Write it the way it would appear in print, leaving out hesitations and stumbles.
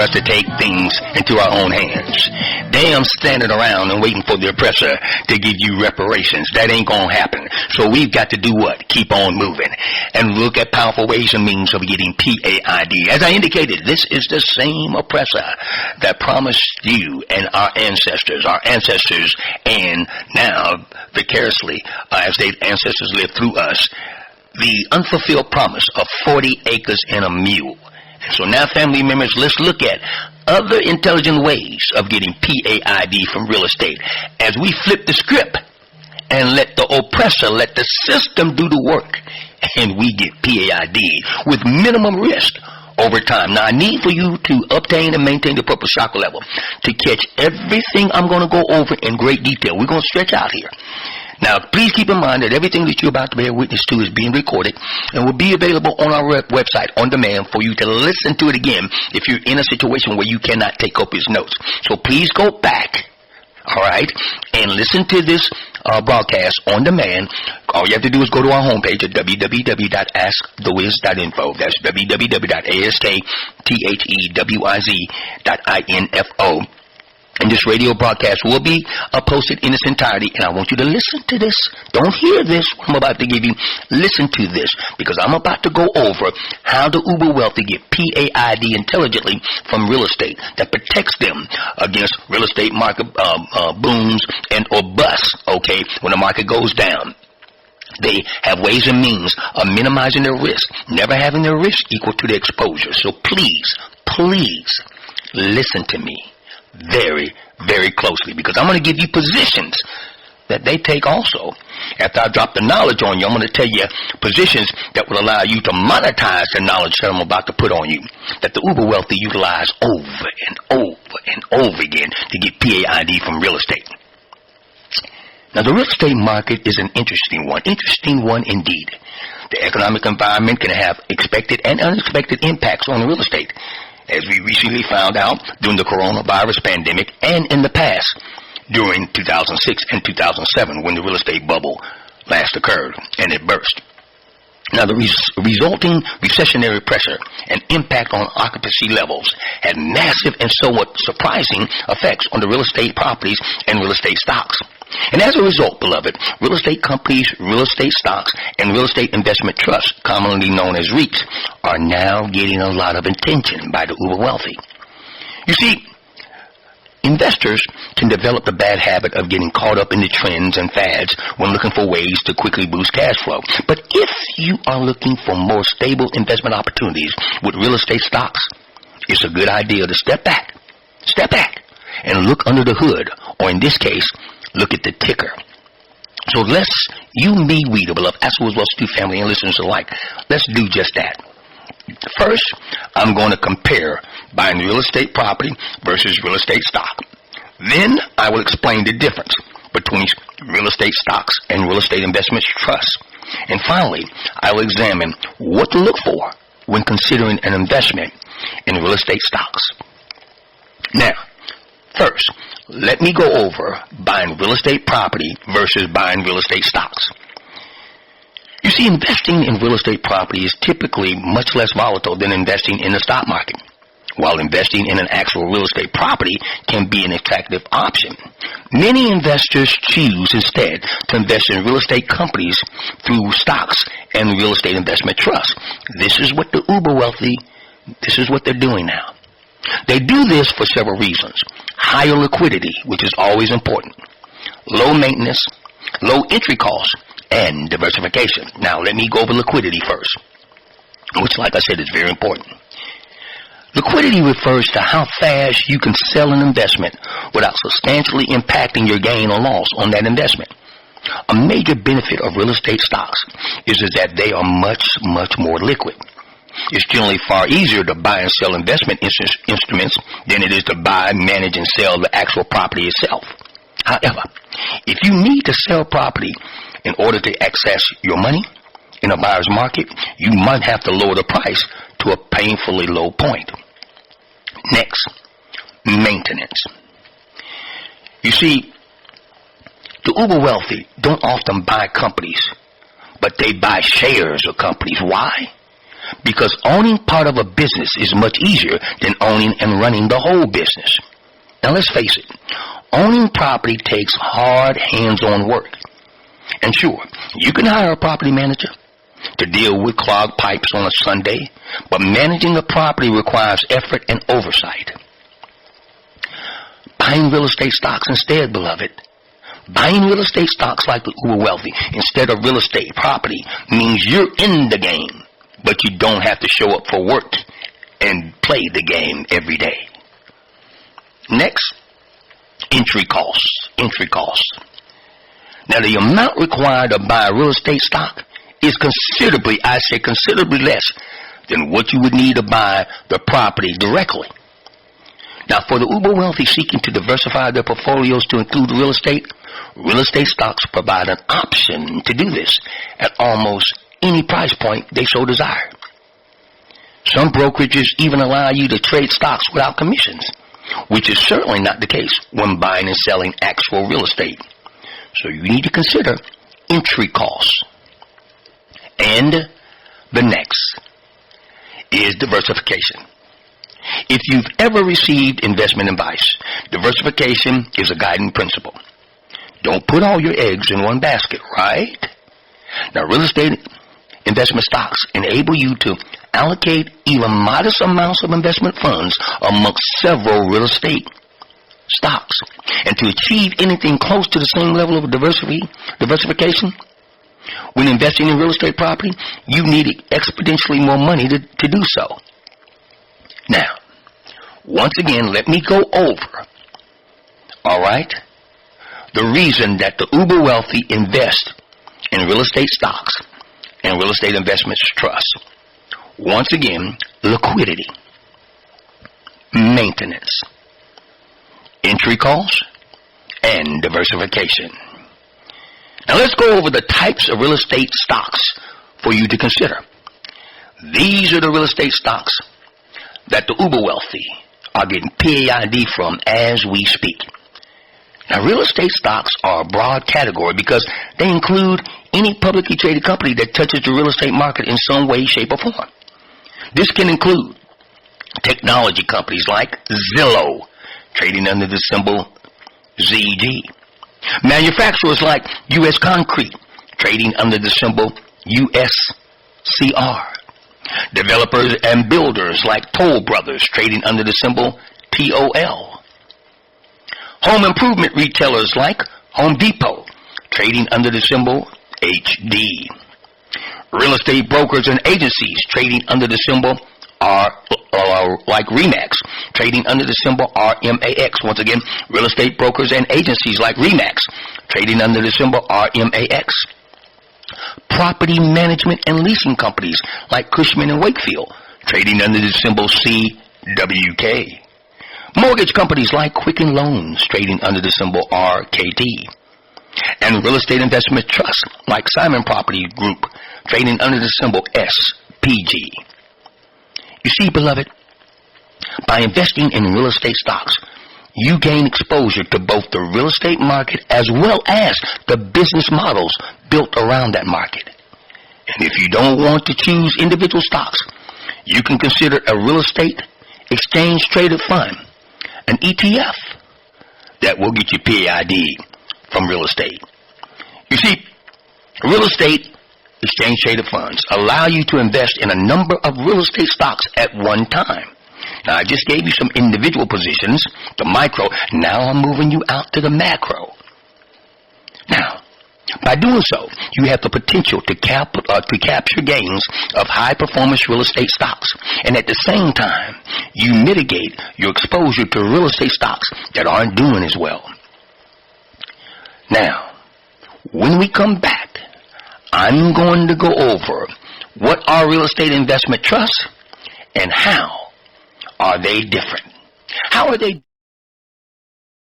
us to take things into our own hands. Damn standing around and waiting for the oppressor to give you reparations. That ain't gonna happen. So we've got to do what? Keep on moving and look at powerful ways and means of getting PAID. As I indicated, this is the same oppressor that promised you and our ancestors, and now vicariously, as their ancestors lived through us, the unfulfilled promise of 40 acres and a mule. And so now, family members, let's look at other intelligent ways of getting PAID from real estate as we flip the script and let the oppressor, let the system do the work, and we get PAID with minimum risk over time. Now, I need for you to obtain and maintain the proper chakra level to catch everything I'm going to go over in great detail. We're going to stretch out here. Now, please keep in mind that everything that you're about to bear witness to is being recorded and will be available on our website on demand for you to listen to it again if you're in a situation where you cannot take copious notes. So please go back, all right, and listen to this broadcast on demand. All you have to do is go to our homepage at www.askthewiz.info. That's www.askthewiz.info. And this radio broadcast will be posted in its entirety, and I want you to listen to this. Don't hear this, what I'm about to give you. Listen to this, because I'm about to go over how the uber wealthy get PAID intelligently from real estate that protects them against real estate market booms and or busts, okay, when the market goes down. They have ways and means of minimizing their risk, never having their risk equal to their exposure. So please, please listen to me very, very closely, because I'm going to give you positions that they take also. After I drop the knowledge on you, I'm going to tell you positions that will allow you to monetize the knowledge that I'm about to put on you, that the uber wealthy utilize over and over and over again to get PAID from real estate. Now, the real estate market is an interesting one indeed. The economic environment can have expected and unexpected impacts on real estate, as we recently found out during the coronavirus pandemic and in the past during 2006 and 2007 when the real estate bubble last occurred and it burst. Now, the resulting recessionary pressure and impact on occupancy levels had massive and somewhat surprising effects on the real estate properties and real estate stocks. And as a result, beloved, real estate companies, real estate stocks, and real estate investment trusts, commonly known as REITs, are now getting a lot of attention by the uber wealthy. You see, investors can develop the bad habit of getting caught up in the trends and fads when looking for ways to quickly boost cash flow. But if you are looking for more stable investment opportunities with real estate stocks, it's a good idea to step back, and look under the hood, or in this case, look at the ticker. So let's, you, me, we, the beloved ASK THE WIZ Wealth family and listeners alike, let's do just that. First, I'm going to compare buying real estate property versus real estate stock. Then I will explain the difference between real estate stocks and real estate investment trusts. And finally, I will examine what to look for when considering an investment in real estate stocks. Now, first, let me go over buying real estate property versus buying real estate stocks. You see, investing in real estate property is typically much less volatile than investing in the stock market. While investing in an actual real estate property can be an attractive option, many investors choose instead to invest in real estate companies through stocks and real estate investment trusts. This is what the uber wealthy, this is what they're doing now. They do this for several reasons. Higher liquidity, which is always important. Low maintenance, low entry costs, and diversification. Now, let me go over liquidity first, which, like I said, is very important. Liquidity refers to how fast you can sell an investment without substantially impacting your gain or loss on that investment. A major benefit of real estate stocks is that they are much, much more liquid. It's generally far easier to buy and sell investment instruments than it is to buy, manage, and sell the actual property itself. However, if you need to sell property in order to access your money in a buyer's market, you might have to lower the price to a painfully low point. Next, maintenance. You see, the uber wealthy don't often buy companies, but they buy shares of companies. Why? because owning part of a business is much easier than owning and running the whole business. Now let's face it, owning property takes hard hands-on work. And sure, you can hire a property manager to deal with clogged pipes on a Sunday, but managing a property requires effort and oversight. Buying real estate stocks instead, beloved. Buying real estate stocks like the uber wealthy instead of real estate property means you're in the game, but you don't have to show up for work and play the game every day. Next, entry costs. Entry costs. Now, the amount required to buy a real estate stock is considerably less than what you would need to buy the property directly. Now, for the uber wealthy seeking to diversify their portfolios to include real estate stocks provide an option to do this at almost any price point they so desire. Some brokerages even allow you to trade stocks without commissions, which is certainly not the case when buying and selling actual real estate. So you need to consider entry costs. And the next is diversification. If you've ever received investment advice, diversification is a guiding principle. Don't put all your eggs in one basket, right? Now, real estate investment stocks enable you to allocate even modest amounts of investment funds amongst several real estate stocks. And to achieve anything close to the same level of diversification, when investing in real estate property, you need exponentially more money to do so. Now, once again, let me go over, all right, the reason that the uber wealthy invest in real estate stocks and real estate investments trusts. Once again, liquidity, maintenance, entry costs, and diversification. Now let's go over the types of real estate stocks for you to consider. These are the real estate stocks that the uber wealthy are getting PAID from as we speak. Now, real estate stocks are a broad category because they include any publicly traded company that touches the real estate market in some way, shape, or form. This can include technology companies like Zillow, trading under the symbol ZG. Manufacturers like U.S. Concrete, trading under the symbol USCR. Developers and builders like Toll Brothers, trading under the symbol TOL. Home improvement retailers like Home Depot, trading under the symbol HD. Real estate brokers and agencies trading under the symbol like REMAX, trading under the symbol RMAX. Once again, real estate brokers and agencies like REMAX, trading under the symbol RMAX. Property management and leasing companies like Cushman & Wakefield, trading under the symbol CWK. Mortgage companies like Quicken Loans, trading under the symbol RKT. And real estate investment trusts like Simon Property Group, trading under the symbol SPG. You see, beloved, by investing in real estate stocks, you gain exposure to both the real estate market as well as the business models built around that market. And if you don't want to choose individual stocks, you can consider a real estate exchange traded fund, an ETF, that will get you PAID from real estate. You see, real estate exchange traded funds allow you to invest in a number of real estate stocks at one time. Now, I just gave you some individual positions, the micro. Now I'm moving you out to the macro. Now, by doing so, you have the potential to capture gains of high-performance real estate stocks. And at the same time, you mitigate your exposure to real estate stocks that aren't doing as well. Now, when we come back, I'm going to go over what are real estate investment trusts and how are they different. How are they